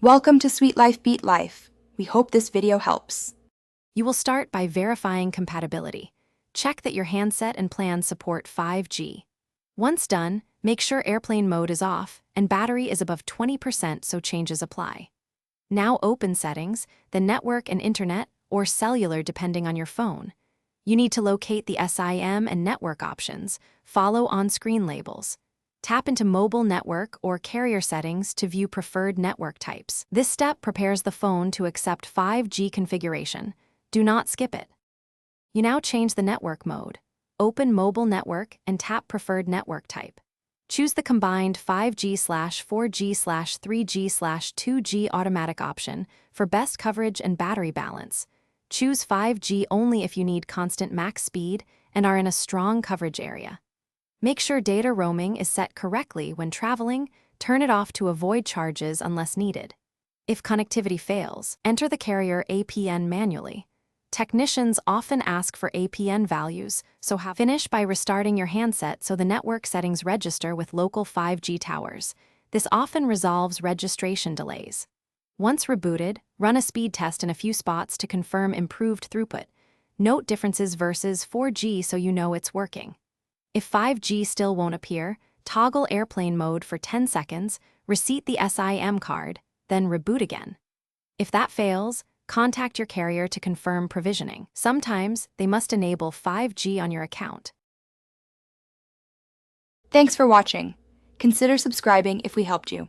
Welcome to Sweet Life Beat Life. We hope this video helps. You will start by verifying compatibility. Check that your handset and plan support 5G. Once done, make sure airplane mode is off and battery is above 20% so changes apply. Now open Settings, then Network and Internet, or Cellular depending on your phone. You need to locate the SIM and network options. Follow on-screen labels. Tap into Mobile Network or Carrier Settings to view preferred network types. This step prepares the phone to accept 5G configuration. Do not skip it. You now change the network mode. Open Mobile Network and tap Preferred Network Type. Choose the combined 5G/4G/3G/2G automatic option for best coverage and battery balance. Choose 5G only if you need constant max speed and are in a strong coverage area. Make sure data roaming is set correctly when traveling. Turn it off to avoid charges unless needed. If connectivity fails, enter the carrier APN manually. Technicians often ask for APN values, so finish by restarting your handset so the network settings register with local 5G towers. This often resolves registration delays. Once rebooted, run a speed test in a few spots to confirm improved throughput. Note differences versus 4G so you know it's working. If 5G still won't appear, toggle airplane mode for 10 seconds, reseat the SIM card, then reboot again. If that fails, contact your carrier to confirm provisioning. Sometimes they must enable 5G on your account. Thanks for watching. Consider subscribing if we helped you.